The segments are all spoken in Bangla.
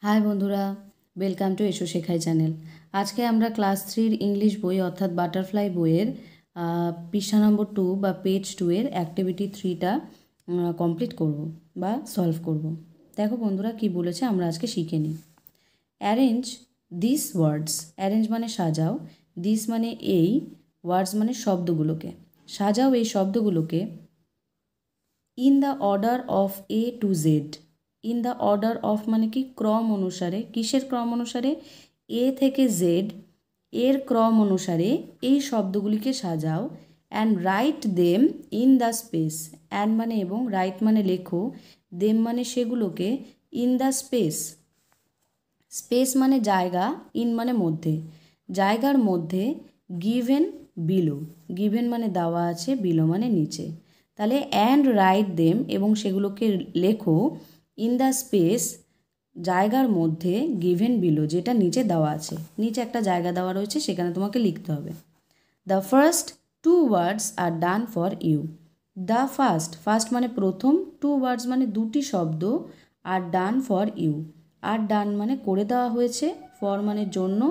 হাই বন্ধুরা, ওয়েলকাম টু এসো শেখাই চ্যানেল। আজকে আমরা ক্লাস 3-র ইংলিশ বই অর্থাৎ বাটারফ্লাই বইয়ের পৃষ্ঠা নম্বর 2 বা পেজ 2 এর অ্যাক্টিভিটি 3টা কমপ্লিট করব বা সলভ করব। দেখো বন্ধুরা কি বলেছে আমরা আজকে শিখে নিই। অ্যারেঞ্জ দিস ওয়ার্ডস, অ্যারেঞ্জ মানে সাজাও, দিস মানে এই, ওয়ার্ডস মানে শব্দগুলোকে, সাজাও এই শব্দগুলোকে in the order of A to Z. In the order of মানে কি ক্রম অনুসারে, কিসের ক্রম অনুসারে? এ থেকে জেড এর ক্রম অনুসারে এই শব্দগুলিকে সাজাও। And write them in the space. And মানে এবং, রাইট মানে লেখো, দেম মানে সেগুলোকে, ইন দ্য স্পেস। স্পেস মানে জায়গা, ইন মানে মধ্যে, জায়গার মধ্যে, গিভেন বিলো। গিভেন মানে দেওয়া আছে, বিলো মানে নিচে। তাহলে অ্যান্ড রাইট দেম এবং সেগুলোকে লেখো, ইন দ্য স্পেস জায়গার মধ্যে, গিভেন বিলো যেটা নিচে দেওয়া আছে, নিচে একটা জায়গা দেওয়া রয়েছে সেখানে তোমাকে লিখতে হবে। The first two words are done for you. The first, first মানে প্রথম, টু ওয়ার্ডস মানে দুটি শব্দ, আর ডান ফর ইউ, আর ডান মানে করে দেওয়া হয়েছে, ফর মানে জন্য,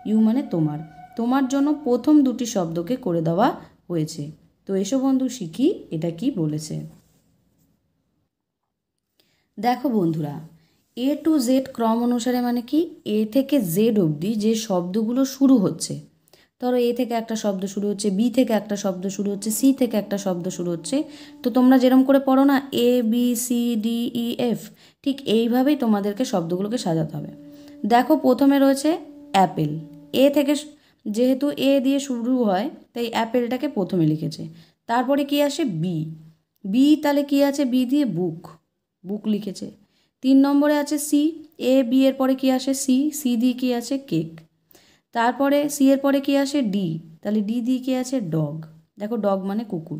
ইউ মানে তোমার, তোমার জন্য প্রথম দুটি শব্দকে করে দেওয়া হয়েছে। তো এসো বন্ধু শিখি এটা কি বলেছে। দেখো বন্ধুরা, এ টু জেড ক্রম অনুসারে মানে কি এ থেকে জেড অবধি যে শব্দগুলো শুরু হচ্ছে, ধরো এ থেকে একটা শব্দ শুরু হচ্ছে, বি থেকে একটা শব্দ শুরু হচ্ছে, সি থেকে একটা শব্দ শুরু হচ্ছে, তো তোমরা যেরকম করে পড়ো না A B C D E F, ঠিক এইভাবেই তোমাদেরকে শব্দগুলোকে সাজাতে হবে। দেখো প্রথমে রয়েছে অ্যাপেল, এ থেকে যেহেতু এ দিয়ে শুরু হয় তাই অ্যাপেলটাকে প্রথমে লিখেছে। তারপরে কি আসে বি, বি তাহলে কি আছে, বি দিয়ে বুক, বুক লিখেছে। 3 নম্বরে আছে সি, এ বি এর পরে কি আসে সি, সি দিয়ে কি আছে কেক। তারপরে সি এর পরে কি আসে ডি, তাহলে ডি দিয়ে কি আছে ডগ, দেখো ডগ মানে কুকুর।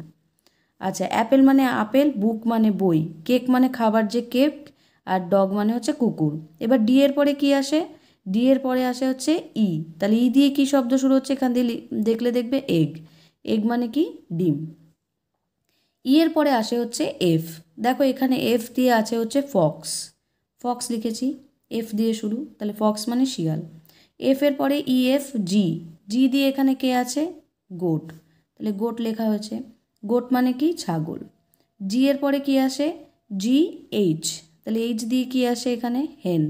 আচ্ছা অ্যাপেল মানে আপেল, বুক মানে বই, কেক মানে খাবার যে কেক, আর ডগ মানে হচ্ছে কুকুর। এবার ডি এর পরে কি আসে, ডি এর পরে আসে হচ্ছে ই, তাহলে ই দিয়ে কি শব্দ শুরু হচ্ছে এখান দিয়ে দেখলে দেখবে এগ, এগ মানে কি ডিম। ই এর পরে আসে হচ্ছে এফ, দেখো এখানে এফ দিয়ে আছে হচ্ছে ফক্স, ফক্স লিখেছি, এফ দিয়ে শুরু, তাহলে ফক্স মানে শিয়াল। এফ এর পরে ই এফ জি, জি দিয়ে এখানে কে আছে গোট, তাহলে গোট লেখা হয়েছে, গোট মানে কি ছাগল। জি এর পরে কি আসে জি এইচ, তাহলে এইচ দিয়ে কি আসে এখানে হেন,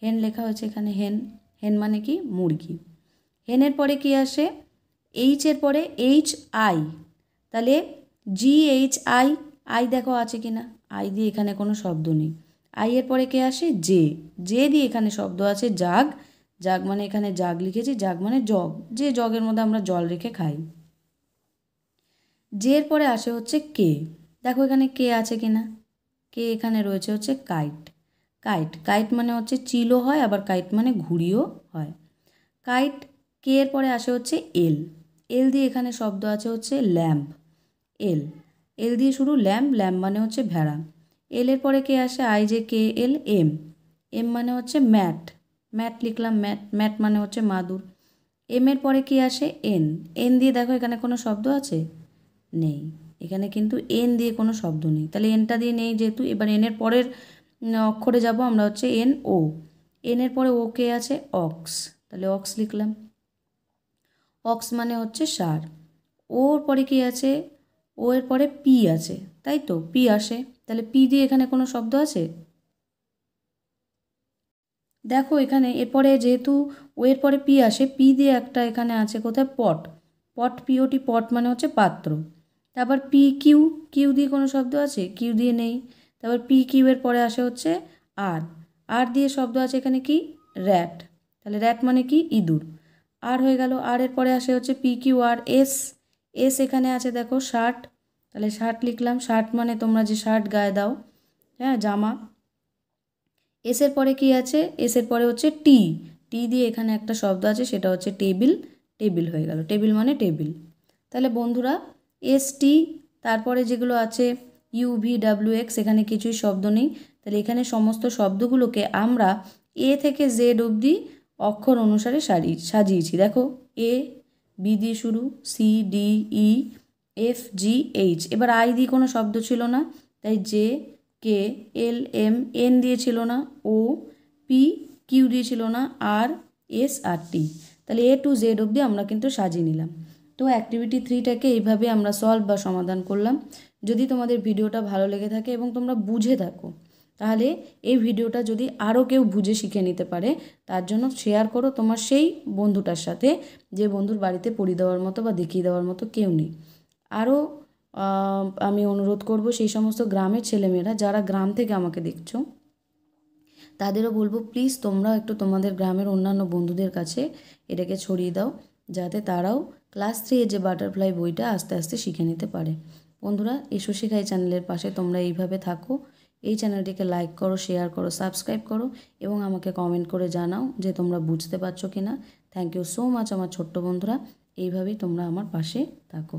হেন লেখা হয়েছে এখানে হেন, হেন মানে কি মুরগি। হেনের পরে কি আসে এইচ এর পরে এইচ আই, তাহলে জি এইচ আই, আই দেখো আছে কি না, আই দিয়ে এখানে কোনো শব্দ নেই। আই এর পরে কে আসে জে, জে দিয়ে এখানে শব্দ আছে জাগ, জাগ মানে এখানে জাগ লিখেছি, জাগ মানে জগ, যে জগের মধ্যে আমরা জল রেখে খাই। জে এর পরে আসে হচ্ছে কে, দেখো এখানে কে আছে কি না, কে এখানে রয়েছে হচ্ছে কাইট, কাইট, কাইট মানে হচ্ছে চিলও হয় আবার কাইট মানে ঘুড়িও হয়, কাইট। কে এর পরে আসে হচ্ছে এল, এল দিয়ে এখানে শব্দ আছে হচ্ছে ল্যাম্প, এল, এল দিয়ে শুরু ল্যাম্প, ল্যাম্প মানে হচ্ছে ভেড়া। এল এর পরে কে আসে আই যে কে এল এম, এম মানে হচ্ছে ম্যাট, ম্যাট লিখলাম, ম্যাট, ম্যাট মানে হচ্ছে মাদুর। এম এর পরে কি আসে এন, এন দিয়ে দেখো এখানে কোনো শব্দ আছে নেই, এখানে কিন্তু এন দিয়ে কোনো শব্দ নেই, তাহলে এনটা দিয়ে নেই যেহেতু, এবার এনের পরের অক্ষরে যাব আমরা হচ্ছে এন ও, এন এর পরে ও কে আছে অক্স, তাহলে অক্স লিখলাম, অক্স মানে হচ্ছে ষাঁড়। ওর পরে কি আছে, ও এর পরে পি আছে, তাই তো পি আসে, তাহলে পি দিয়ে এখানে কোনো শব্দ আছে, দেখো এখানে এরপরে যেহেতু ও এর পরে পি আসে, পি দিয়ে একটা এখানে আছে কোথায় পট, পট পিওটি, পট মানে হচ্ছে পাত্র। তারপর পি কিউ, কিউ দিয়ে কোনো শব্দ আছে, কিউ দিয়ে নেই। তারপর পি কিউ এর পরে আসে হচ্ছে আর, আর দিয়ে শব্দ আছে এখানে কি র্যাট, তাহলে র্যাট মানে কি ইঁদুর, আর হয়ে গেল। আর এর পরে আসে হচ্ছে P Q R S, S এখানে আছে দেখো শার্ট, তাহলে শার্ট লিখলাম, শার্ট মানে তোমরা যে শার্ট গায়ে দাও, হ্যাঁ জামা। এসের পরে কি আছে, এসের পরে হচ্ছে টি, টি দিয়ে এখানে একটা শব্দ আছে সেটা হচ্ছে টেবিল, টেবিল হয়ে গেল, টেবিল মানে টেবিল। তাহলে বন্ধুরা এস টি, তারপরে যেগুলো আছে ইউ ভি ডাব্লিউ এক্স, এখানে কিছুই শব্দ নেই, তাহলে এখানে সমস্ত শব্দগুলোকে আমরা এ থেকে জেড অবধি অক্ষর অনুসারে সাজিয়েছি। দেখো এ বি দিয়ে শুরু, C D E F G H, এবার আই দিয়ে কোনো শব্দ ছিল না তাই J K L M, N দিয়ে ছিল না, ও পি কিউ দিয়েছিল না, আর এস আর টি। তাহলে এ টু জেড অবধি আমরা কিন্তু সাজিয়ে নিলাম। তো অ্যাক্টিভিটি 3টাকে এইভাবে আমরা সলভ বা সমাধান করলাম। যদি তোমাদের ভিডিওটা ভালো লেগে থাকে এবং তোমরা বুঝে থাকো, তাহলে এই ভিডিওটা যদি আরও কেউ বুঝে শিখে নিতে পারে, তার জন্য শেয়ার করো তোমার সেই বন্ধুটার সাথে যে বন্ধুর বাড়িতে পড়িয়ে দেওয়ার মতো বা দেখিয়ে দেওয়ার মতো কেউ নেই। আরও আমি অনুরোধ করব সেই সমস্ত গ্রামের ছেলেমেয়েরা যারা গ্রাম থেকে আমাকে দেখছো, তাদেরও বলবো প্লিজ তোমরাও একটু তোমাদের গ্রামের অন্যান্য বন্ধুদের কাছে এটাকে ছড়িয়ে দাও, যাতে তারাও ক্লাস 3 যে বাটারফ্লাই বইটা আস্তে আস্তে শিখে নিতে পারে। বন্ধুরা, এসো শেখাই চ্যানেলের পাশে তোমরা এইভাবে থাকো। এই চ্যানেলটিকে লাইক করো, শেয়ার করো, সাবস্ক্রাইব করো এবং আমাকে কমেন্ট করে জানাও যে তোমরা বুঝতে পারছো কি না। থ্যাংক ইউ সো মাচ আমার ছোট্ট বন্ধুরা, এইভাবেই তোমরা আমার পাশে থাকো।